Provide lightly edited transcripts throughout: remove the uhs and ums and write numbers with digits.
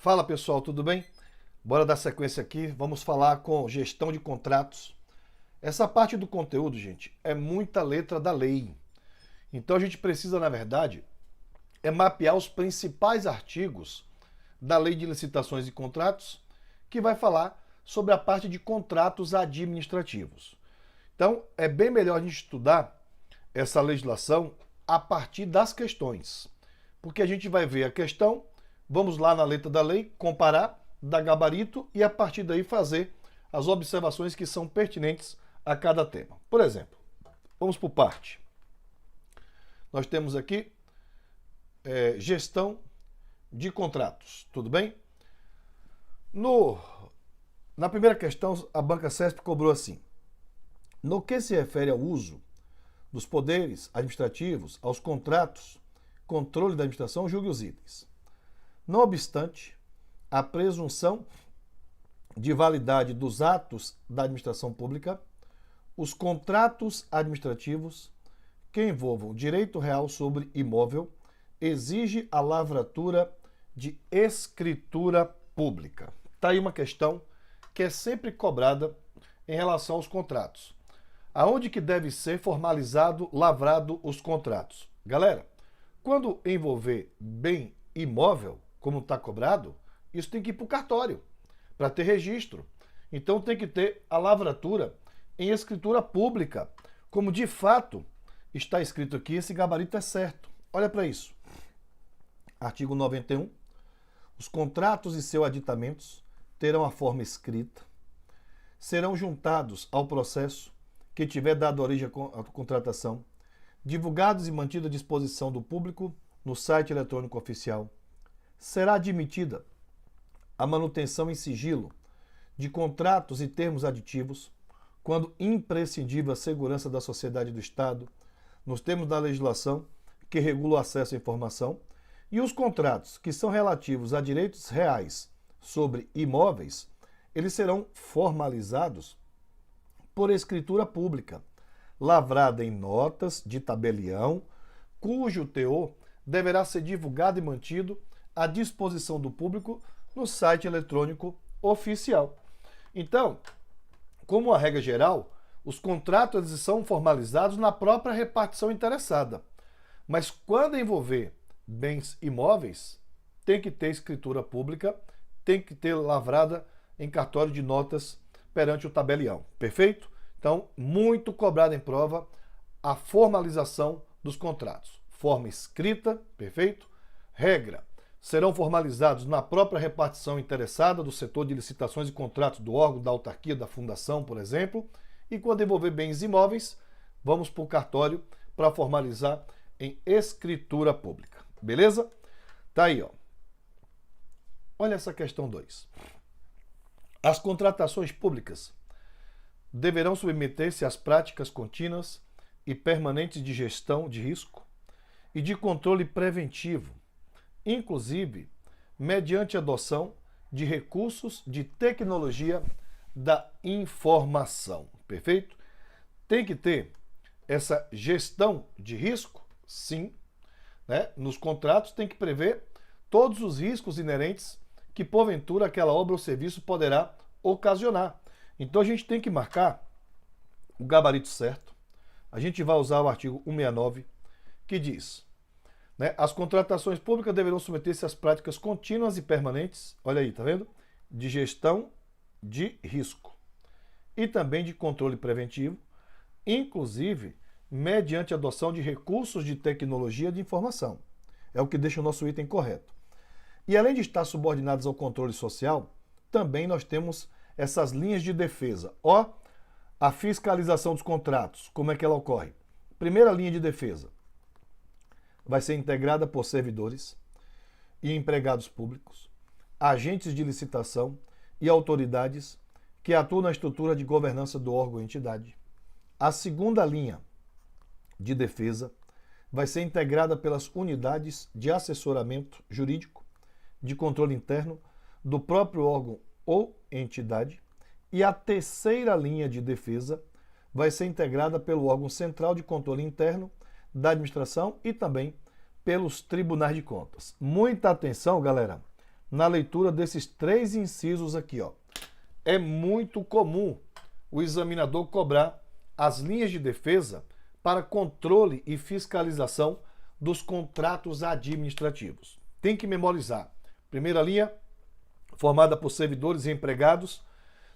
Fala pessoal, tudo bem? Bora dar sequência aqui, vamos falar com gestão de contratos. Essa parte do conteúdo, gente, é muita letra da lei. Então a gente precisa, na verdade, mapear os principais artigos da Lei de Licitações e Contratos, que vai falar sobre a parte de contratos administrativos. Então é bem melhor a gente estudar essa legislação a partir das questões, porque a gente vai ver a questão. Vamos lá na letra da lei, comparar, dar gabarito e a partir daí fazer as observações que são pertinentes a cada tema. Por exemplo, vamos por parte. Nós temos aqui gestão de contratos, tudo bem? Na primeira questão, a banca CESP cobrou assim: no que se refere ao uso dos poderes administrativos, aos contratos, controle da administração, julgue os itens. Não obstante, a presunção de validade dos atos da administração pública, os contratos administrativos que envolvam direito real sobre imóvel exige a lavratura de escritura pública. Está aí uma questão que é sempre cobrada em relação aos contratos. Aonde que deve ser formalizado, lavrado os contratos? Galera, quando envolver bem imóvel, como está cobrado, isso tem que ir para o cartório, para ter registro. Então tem que ter a lavratura em escritura pública. Como de fato está escrito aqui, esse gabarito é certo. Olha para isso. Artigo 91. Os contratos e seus aditamentos terão a forma escrita, serão juntados ao processo que tiver dado origem à contratação, divulgados e mantidos à disposição do público no site eletrônico oficial. Será admitida a manutenção em sigilo de contratos e termos aditivos, quando imprescindível à segurança da sociedade e do Estado, nos termos da legislação que regula o acesso à informação, e os contratos que são relativos a direitos reais sobre imóveis, eles serão formalizados por escritura pública, lavrada em notas de tabelião, cujo teor deverá ser divulgado e mantido à disposição do público no site eletrônico oficial. Então, como a regra geral, os contratos são formalizados na própria repartição interessada. Mas quando envolver bens imóveis, tem que ter escritura pública, tem que ter lavrada em cartório de notas perante o tabelião. Perfeito? Então, muito cobrado em prova a formalização dos contratos. Forma escrita, perfeito? Regra: serão formalizados na própria repartição interessada do setor de licitações e contratos do órgão, da autarquia, da fundação, por exemplo. E quando envolver bens imóveis, vamos para o cartório para formalizar em escritura pública. Beleza? Tá aí, ó. Olha essa questão 2. As contratações públicas deverão submeter-se às práticas contínuas e permanentes de gestão de risco e de controle preventivo, inclusive mediante adoção de recursos de tecnologia da informação. Perfeito? Tem que ter essa gestão de risco? Sim. Né? Nos contratos tem que prever todos os riscos inerentes que porventura aquela obra ou serviço poderá ocasionar. Então a gente tem que marcar o gabarito certo. A gente vai usar o artigo 169, que diz: né, as contratações públicas deverão submeter-se às práticas contínuas e permanentes, olha aí, tá vendo? De gestão de risco e também de controle preventivo, inclusive mediante adoção de recursos de tecnologia de informação. É o que deixa o nosso item correto. E além de estar subordinados ao controle social, também nós temos essas linhas de defesa. Ó, a fiscalização dos contratos, como é que ela ocorre? Primeira linha de defesa vai ser integrada por servidores e empregados públicos, agentes de licitação e autoridades que atuam na estrutura de governança do órgão ou entidade. A segunda linha de defesa vai ser integrada pelas unidades de assessoramento jurídico, de controle interno do próprio órgão ou entidade. E a terceira linha de defesa vai ser integrada pelo órgão central de controle interno da administração e também pelos tribunais de contas. Muita atenção, galera, na leitura desses 3 incisos aqui, ó. É muito comum o examinador cobrar as linhas de defesa para controle e fiscalização dos contratos administrativos. Tem que memorizar. Primeira linha, formada por servidores e empregados,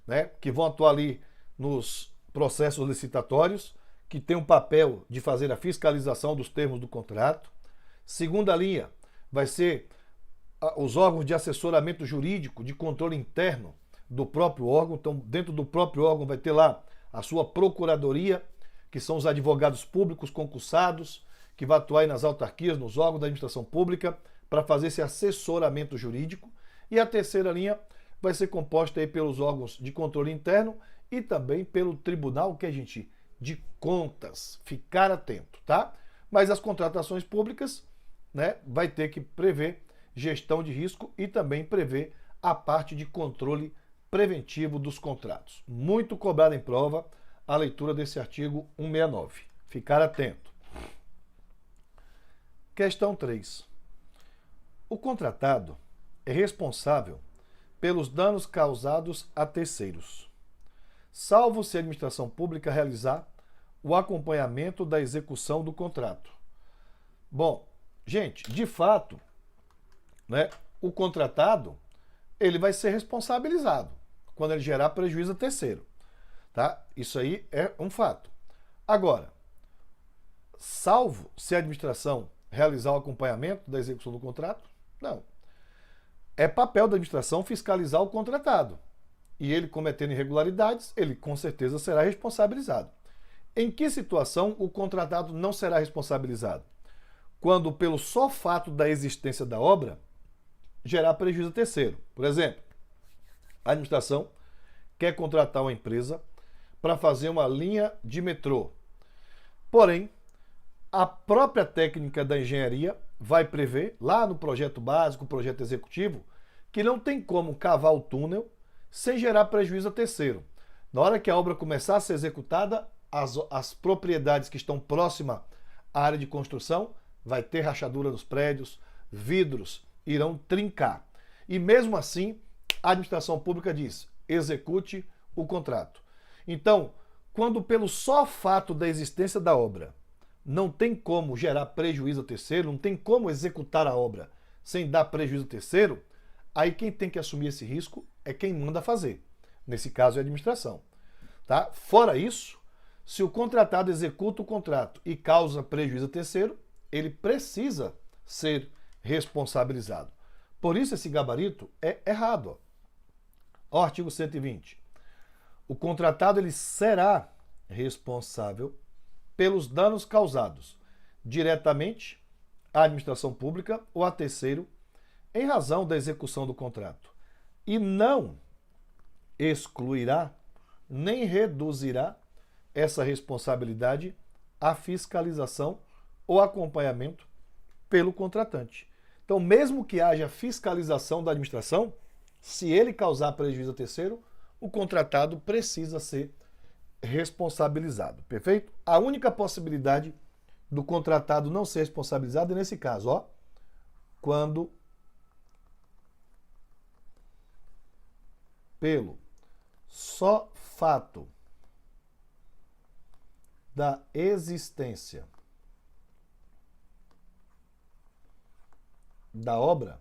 né, que vão atuar ali nos processos licitatórios, que tem um papel de fazer a fiscalização dos termos do contrato. Segunda linha, vai ser os órgãos de assessoramento jurídico, de controle interno do próprio órgão. Então, dentro do próprio órgão vai ter lá a sua procuradoria, que são os advogados públicos concursados, que vai atuar aí nas autarquias, nos órgãos da administração pública, para fazer esse assessoramento jurídico. E a terceira linha vai ser composta aí pelos órgãos de controle interno e também pelo Tribunal, que a gente, de Contas. Ficar atento, tá? Mas as contratações públicas, né, vai ter que prever gestão de risco e também prever a parte de controle preventivo dos contratos. Muito cobrada em prova a leitura desse artigo 169. Ficar atento. Questão 3. O contratado é responsável pelos danos causados a terceiros, salvo se a administração pública realizar o acompanhamento da execução do contrato. Bom, gente, de fato, né, o contratado ele vai ser responsabilizado quando ele gerar prejuízo a terceiro. Tá? Isso aí é um fato. Agora, salvo se a administração realizar o acompanhamento da execução do contrato, não. É papel da administração fiscalizar o contratado. E ele cometendo irregularidades, ele com certeza será responsabilizado. Em que situação o contratado não será responsabilizado? Quando, pelo só fato da existência da obra, gerar prejuízo a terceiro. Por exemplo, a administração quer contratar uma empresa para fazer uma linha de metrô. Porém, a própria técnica da engenharia vai prever, lá no projeto básico, projeto executivo, que não tem como cavar o túnel sem gerar prejuízo a terceiro. Na hora que a obra começar a ser executada, as propriedades que estão próximas à área de construção vai ter rachadura nos prédios, vidros irão trincar. E mesmo assim, a administração pública diz, execute o contrato. Então, quando pelo só fato da existência da obra não tem como gerar prejuízo a terceiro, não tem como executar a obra sem dar prejuízo a terceiro, aí quem tem que assumir esse risco é quem manda fazer. Nesse caso é a administração. Tá? Fora isso, se o contratado executa o contrato e causa prejuízo a terceiro, ele precisa ser responsabilizado. Por isso esse gabarito é errado. Ó, artigo 120. O contratado ele será responsável pelos danos causados diretamente à administração pública ou a terceiro em razão da execução do contrato e não excluirá nem reduzirá essa responsabilidade à fiscalização ou acompanhamento pelo contratante. Então, mesmo que haja fiscalização da administração, se ele causar prejuízo a terceiro, o contratado precisa ser responsabilizado, perfeito? A única possibilidade do contratado não ser responsabilizado é nesse caso, ó, quando pelo só fato da existência da obra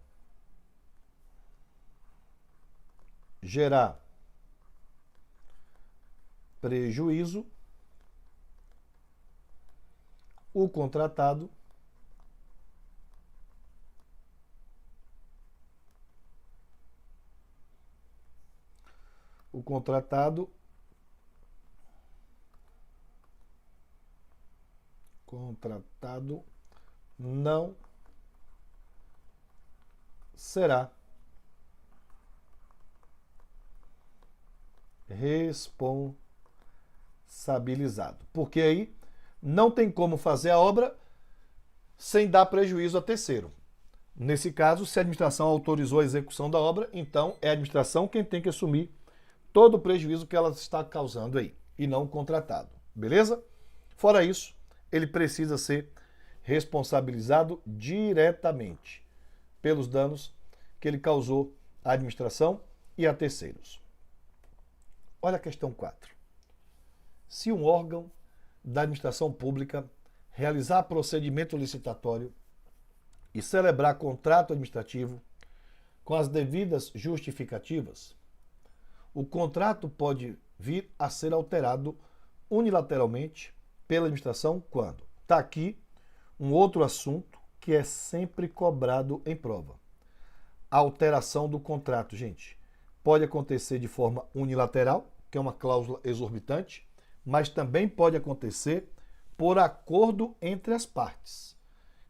gerar prejuízo, o contratado não será responsabilizado. Porque aí não tem como fazer a obra sem dar prejuízo a terceiro. Nesse caso, se a administração autorizou a execução da obra, então é a administração quem tem que assumir todo o prejuízo que ela está causando aí, e não o contratado. Beleza? Fora isso, ele precisa ser responsabilizado diretamente pelos danos que ele causou à administração e a terceiros. Olha a questão 4. Se um órgão da administração pública realizar procedimento licitatório e celebrar contrato administrativo com as devidas justificativas, o contrato pode vir a ser alterado unilateralmente pela administração quando? Está aqui um outro assunto que é sempre cobrado em prova. A alteração do contrato, gente, pode acontecer de forma unilateral, que é uma cláusula exorbitante, mas também pode acontecer por acordo entre as partes.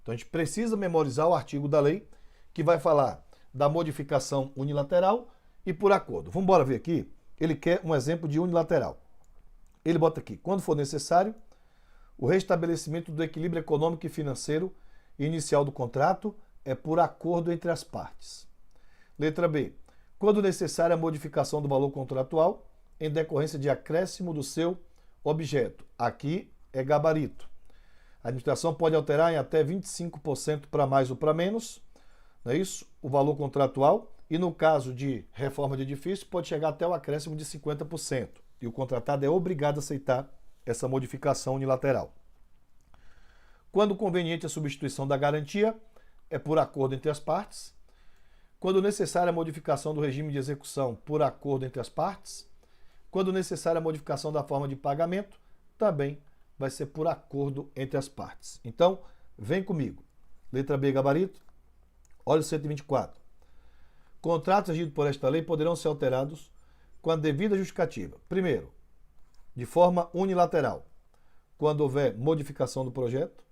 Então a gente precisa memorizar o artigo da lei que vai falar da modificação unilateral e por acordo. Vamos embora ver aqui. Ele quer um exemplo de unilateral. Ele bota aqui, quando for necessário, o restabelecimento do equilíbrio econômico e financeiro inicial do contrato é por acordo entre as partes. Letra B. Quando necessária a modificação do valor contratual em decorrência de acréscimo do seu objeto. Aqui é gabarito. A administração pode alterar em até 25% para mais ou para menos, não é isso? O valor contratual. E no caso de reforma de edifício, pode chegar até o acréscimo de 50%. E o contratado é obrigado a aceitar essa modificação unilateral. Quando conveniente a substituição da garantia, é por acordo entre as partes. Quando necessária a modificação do regime de execução, por acordo entre as partes. Quando necessária a modificação da forma de pagamento, também vai ser por acordo entre as partes. Então, vem comigo. Letra B, gabarito. Olha o 124. Contratos regidos por esta lei poderão ser alterados com a devida justificativa. Primeiro, de forma unilateral, quando houver modificação do projeto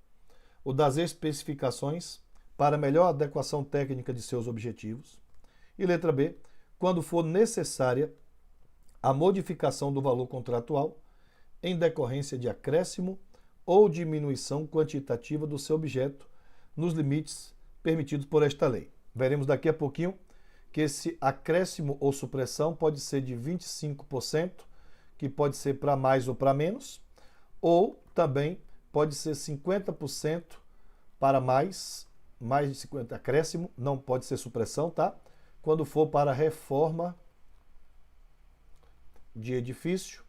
ou das especificações para melhor adequação técnica de seus objetivos. E letra B, quando for necessária a modificação do valor contratual em decorrência de acréscimo ou diminuição quantitativa do seu objeto nos limites permitidos por esta lei. Veremos daqui a pouquinho que esse acréscimo ou supressão pode ser de 25%, que pode ser para mais ou para menos, ou também pode ser 50% para mais de 50% acréscimo, não pode ser supressão, tá? Quando for para reforma de edifício,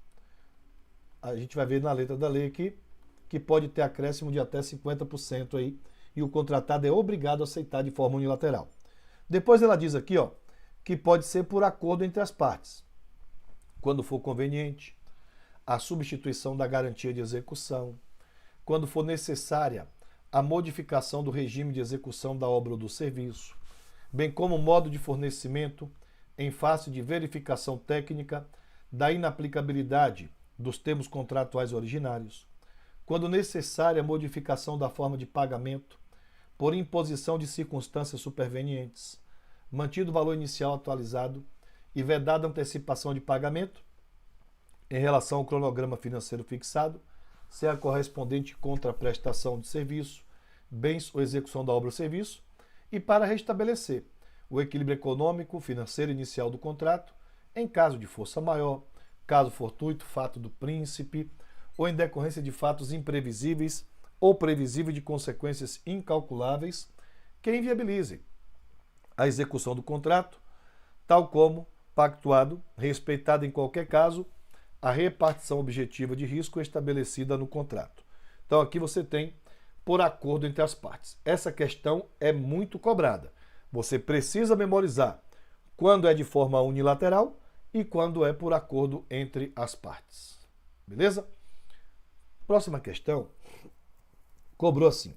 a gente vai ver na letra da lei aqui que pode ter acréscimo de até 50% aí, e o contratado é obrigado a aceitar de forma unilateral. Depois ela diz aqui, ó, que pode ser por acordo entre as partes, quando for conveniente, a substituição da garantia de execução, quando for necessária a modificação do regime de execução da obra ou do serviço, bem como o modo de fornecimento em face de verificação técnica da inaplicabilidade dos termos contratuais originários, quando necessária a modificação da forma de pagamento por imposição de circunstâncias supervenientes, mantido o valor inicial atualizado e vedada a antecipação de pagamento em relação ao cronograma financeiro fixado, sem a correspondente contraprestação de serviço, bens ou execução da obra ou serviço, e para restabelecer o equilíbrio econômico financeiro inicial do contrato, em caso de força maior, caso fortuito, fato do príncipe, ou em decorrência de fatos imprevisíveis ou previsíveis de consequências incalculáveis que inviabilizem a execução do contrato, tal como pactuado, respeitada em qualquer caso a repartição objetiva de risco estabelecida no contrato. Então aqui você tem por acordo entre as partes. Essa questão é muito cobrada. Você precisa memorizar quando é de forma unilateral e quando é por acordo entre as partes. Beleza? Próxima questão cobrou assim: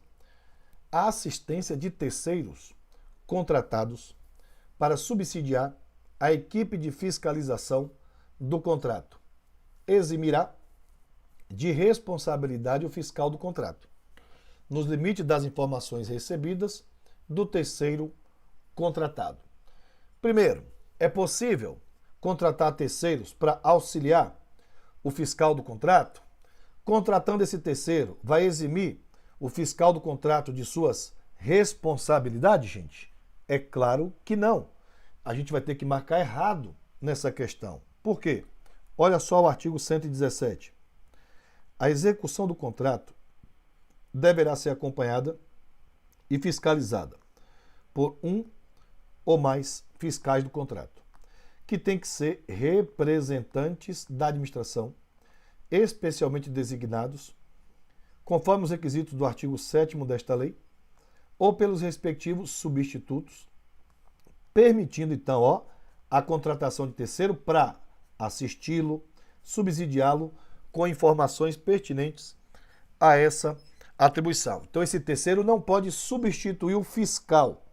a assistência de terceiros contratados para subsidiar a equipe de fiscalização do contrato eximirá de responsabilidade o fiscal do contrato, nos limites das informações recebidas do terceiro contratado. Primeiro, é possível contratar terceiros para auxiliar o fiscal do contrato? Contratando esse terceiro, vai eximir o fiscal do contrato de suas responsabilidades, gente? É claro que não. A gente vai ter que marcar errado nessa questão. Por quê? Olha só o artigo 117. A execução do contrato deverá ser acompanhada e fiscalizada por um ou mais fiscais do contrato, que tem que ser representantes da administração, especialmente designados, conforme os requisitos do artigo 7º desta lei, ou pelos respectivos substitutos, permitindo, então, a contratação de terceiro para assisti-lo, subsidiá-lo com informações pertinentes a essa atribuição. Então, esse terceiro não pode substituir o fiscal,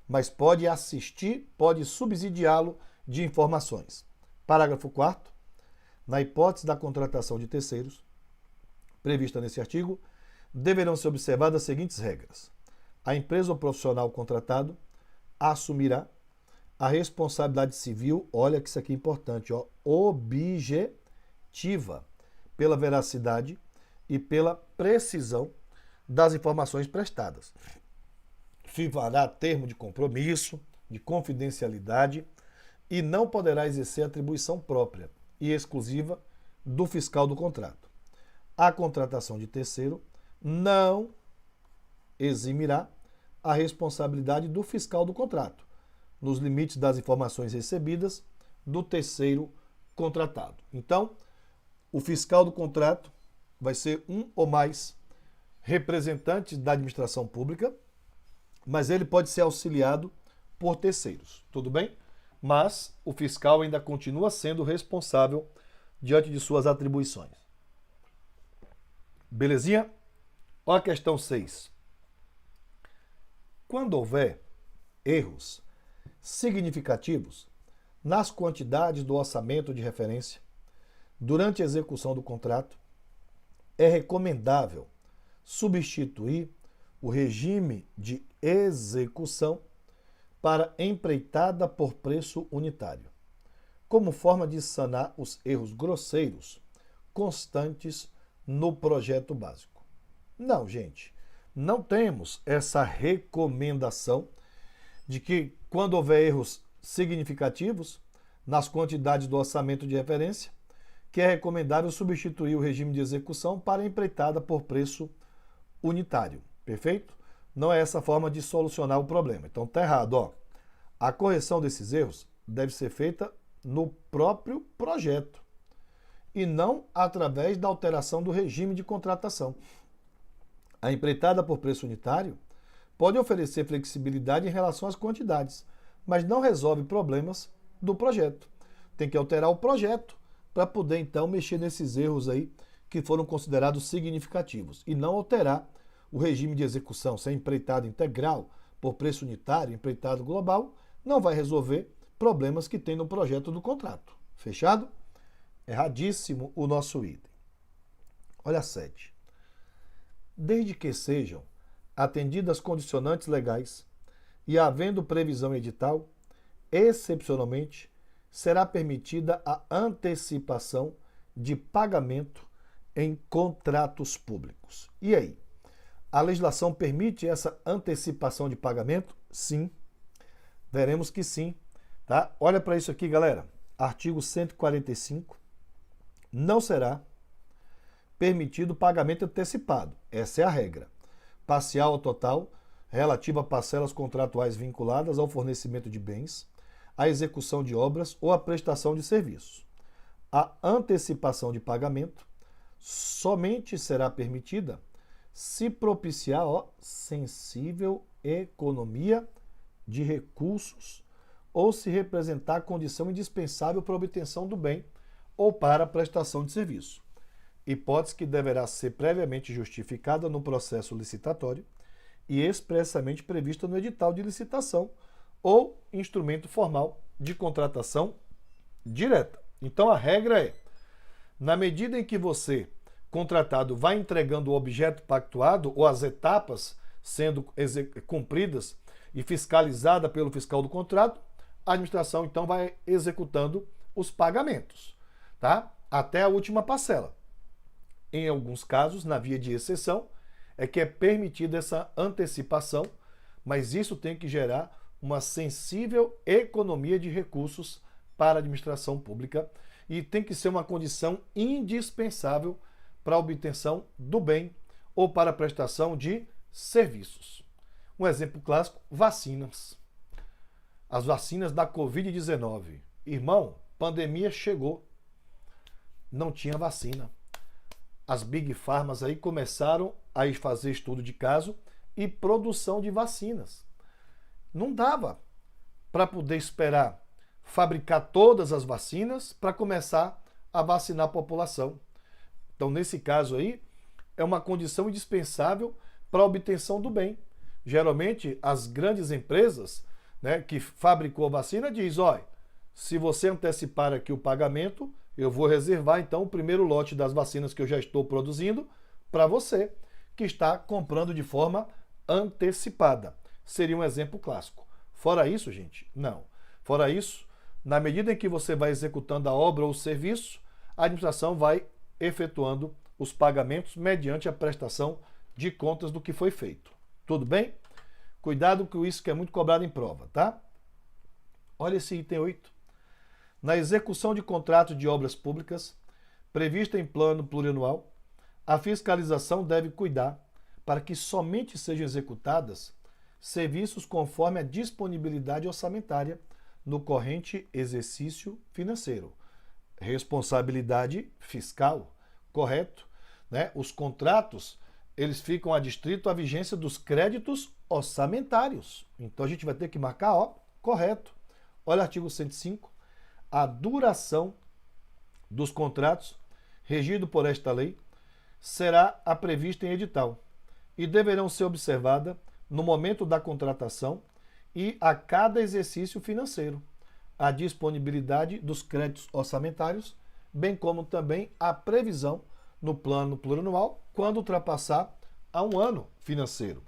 mas pode assistir, pode subsidiá-lo de informações. Parágrafo 4º. Na hipótese da contratação de terceiros, prevista nesse artigo, deverão ser observadas as seguintes regras. A empresa ou profissional contratado assumirá a responsabilidade civil, olha que isso aqui é importante, objetiva, pela veracidade e pela precisão das informações prestadas. Firmará termo de compromisso, de confidencialidade e não poderá exercer atribuição própria e exclusiva do fiscal do contrato. A contratação de terceiro não eximirá a responsabilidade do fiscal do contrato, nos limites das informações recebidas do terceiro contratado. Então, o fiscal do contrato vai ser um ou mais representantes da administração pública, mas ele pode ser auxiliado por terceiros, tudo bem? Mas o fiscal ainda continua sendo responsável diante de suas atribuições. Belezinha? Olha a questão 6. Quando houver erros significativos nas quantidades do orçamento de referência durante a execução do contrato, é recomendável substituir o regime de execução para empreitada por preço unitário, como forma de sanar os erros grosseiros constantes no projeto básico. Não, gente, não temos essa recomendação de que, quando houver erros significativos nas quantidades do orçamento de referência, que é recomendável substituir o regime de execução para empreitada por preço unitário. Perfeito? Não é essa forma de solucionar o problema. Então tá errado, A correção desses erros deve ser feita no próprio projeto e não através da alteração do regime de contratação. A empreitada por preço unitário pode oferecer flexibilidade em relação às quantidades, mas não resolve problemas do projeto. Tem que alterar o projeto para poder, então, mexer nesses erros aí que foram considerados significativos e não alterar o regime de execução. Se é empreitada integral por preço unitário, empreitado global, não vai resolver problemas que tem no projeto do contrato. Fechado? Erradíssimo o nosso item. Olha 7. Desde que sejam atendidas condicionantes legais e havendo previsão edital, excepcionalmente, será permitida a antecipação de pagamento em contratos públicos. E aí? A legislação permite essa antecipação de pagamento? Sim. Veremos que sim. Tá? Olha para isso aqui, galera. Artigo 145. Não será permitido pagamento antecipado. Essa é a regra. Parcial ou total, relativa a parcelas contratuais vinculadas ao fornecimento de bens, à execução de obras ou à prestação de serviços. A antecipação de pagamento somente será permitida se propiciar sensível economia de recursos ou se representar condição indispensável para a obtenção do bem ou para a prestação de serviço. Hipótese que deverá ser previamente justificada no processo licitatório e expressamente prevista no edital de licitação ou instrumento formal de contratação direta. Então a regra é, na medida em que você, contratado, vai entregando o objeto pactuado ou as etapas sendo cumpridas e fiscalizada pelo fiscal do contrato, a administração então vai executando os pagamentos, tá? Até a última parcela. Em alguns casos, na via de exceção, é que é permitida essa antecipação, mas isso tem que gerar uma sensível economia de recursos para a administração pública e tem que ser uma condição indispensável para a obtenção do bem ou para a prestação de serviços. Um exemplo clássico, vacinas. as vacinas da Covid-19. Irmão, pandemia chegou. Não tinha vacina. As Big Pharmas aí começaram a fazer estudo de caso e produção de vacinas. Não dava para poder esperar fabricar todas as vacinas para começar a vacinar a população. Então, nesse caso aí, é uma condição indispensável para a obtenção do bem. Geralmente, as grandes empresas, né, que fabricou a vacina diz, olha, se você antecipar aqui o pagamento, eu vou reservar então o primeiro lote das vacinas que eu já estou produzindo para você, que está comprando de forma antecipada. Seria um exemplo clássico. Fora isso, gente, não. Fora isso, na medida em que você vai executando a obra ou o serviço, a administração vai efetuando os pagamentos mediante a prestação de contas do que foi feito. Tudo bem? Cuidado com isso que é muito cobrado em prova, tá? Olha esse item 8. Na execução de contrato de obras públicas, prevista em plano plurianual, a fiscalização deve cuidar para que somente sejam executadas serviços conforme a disponibilidade orçamentária no corrente exercício financeiro. Responsabilidade fiscal, correto? Né? Os contratos, eles ficam adstritos à vigência dos créditos orçamentários. Então a gente vai ter que marcar, ó, correto. Olha o artigo 105. A duração dos contratos regido por esta lei será a prevista em edital e deverão ser observada no momento da contratação e a cada exercício financeiro, a disponibilidade dos créditos orçamentários, bem como também a previsão no plano plurianual quando ultrapassar a um ano financeiro.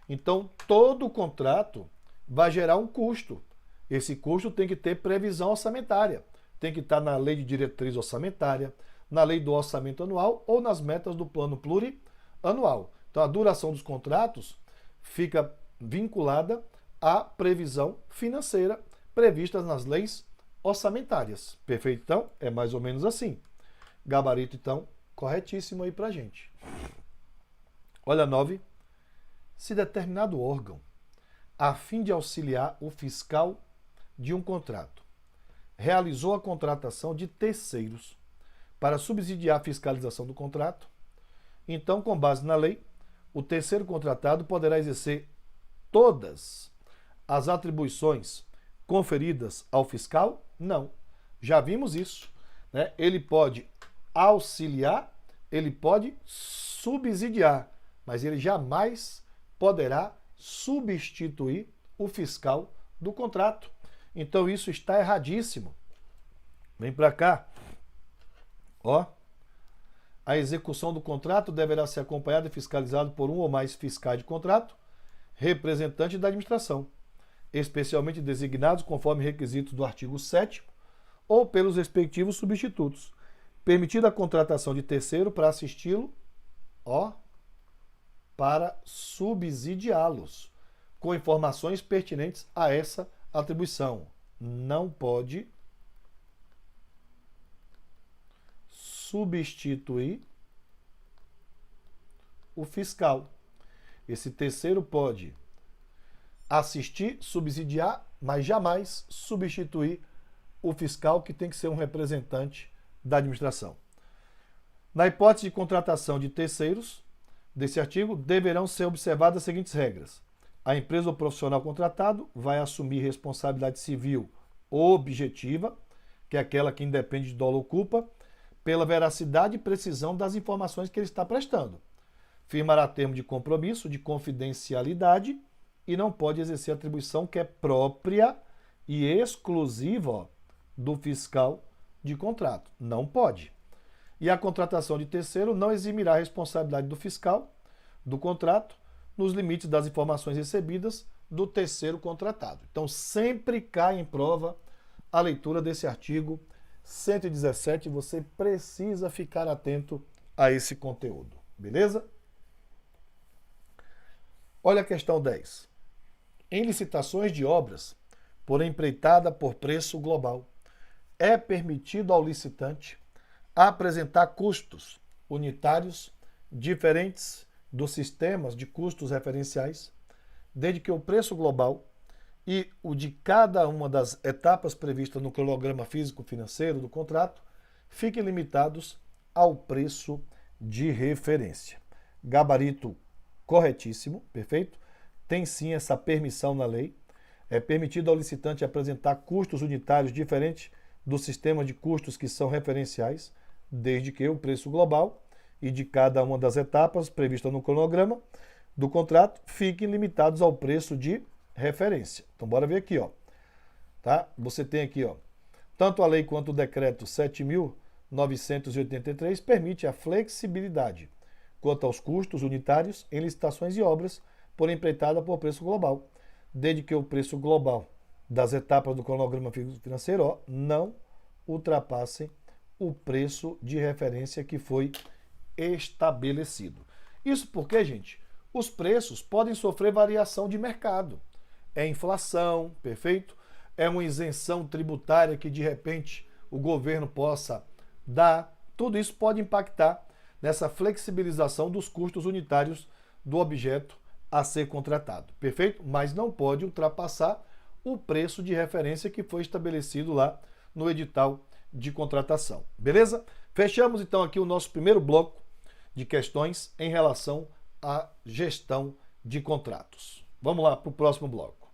Então, todo contrato vai gerar um custo. Esse custo tem que ter previsão orçamentária. Tem que estar na lei de diretriz orçamentária, na lei do orçamento anual ou nas metas do plano plurianual. Então, a duração dos contratos fica vinculada à previsão financeira prevista nas leis orçamentárias. Perfeito? Então, é mais ou menos assim. Gabarito, então, corretíssimo aí pra gente. Olha 9. Se determinado órgão, a fim de auxiliar o fiscal de um contrato, realizou a contratação de terceiros para subsidiar a fiscalização do contrato, então, com base na lei, o terceiro contratado poderá exercer todas as atribuições conferidas ao fiscal? Não. Já vimos isso, né? Ele pode auxiliar, ele pode subsidiar, mas ele jamais poderá substituir o fiscal do contrato. Então isso está erradíssimo. Vem para cá. Ó. A execução do contrato deverá ser acompanhada e fiscalizada por um ou mais fiscais de contrato, representante da administração, especialmente designados conforme requisitos do artigo 7º ou pelos respectivos substitutos, permitida a contratação de terceiro para assisti-lo, ó, para subsidiá-los, com informações pertinentes a essa atribuição. Não pode substituir o fiscal. Esse terceiro pode assistir, subsidiar, mas jamais substituir o fiscal, que tem que ser um representante da administração. Na hipótese de contratação de terceiros desse artigo, deverão ser observadas as seguintes regras. A empresa ou profissional contratado vai assumir responsabilidade civil objetiva, que é aquela que independe de dolo ou culpa, pela veracidade e precisão das informações que ele está prestando. Firmará termo de compromisso, de confidencialidade e não pode exercer atribuição que é própria e exclusiva, ó, do fiscal de contrato. Não pode. E a contratação de terceiro não eximirá a responsabilidade do fiscal do contrato nos limites das informações recebidas do terceiro contratado. Então, sempre cai em prova a leitura desse artigo 117. Você precisa ficar atento a esse conteúdo. Beleza? Olha a questão 10. Em licitações de obras por empreitada por preço global, é permitido ao licitante apresentar custos unitários diferentes dos sistemas de custos referenciais, desde que o preço global e o de cada uma das etapas previstas no cronograma físico-financeiro do contrato fiquem limitados ao preço de referência. Gabarito corretíssimo, perfeito? Tem sim essa permissão na lei. É permitido ao licitante apresentar custos unitários diferentes do sistema de custos que são referenciais, desde que o preço global e de cada uma das etapas previstas no cronograma do contrato fiquem limitados ao preço de referência. Então, bora ver aqui, ó. Tá? Você tem aqui, ó, tanto a lei quanto o decreto 7.983 permite a flexibilidade quanto aos custos unitários em licitações e obras por empreitada por preço global, desde que o preço global das etapas do cronograma financeiro, ó, não ultrapassem o preço de referência que foi estabelecido. Isso porque, gente, os preços podem sofrer variação de mercado. É inflação, perfeito? É uma isenção tributária que de repente o governo possa dar. Tudo isso pode impactar nessa flexibilização dos custos unitários do objeto a ser contratado, perfeito? Mas não pode ultrapassar o preço de referência que foi estabelecido lá no edital de contratação, beleza? Fechamos então aqui o nosso primeiro bloco de questões em relação à gestão de contratos. Vamos lá para o próximo bloco.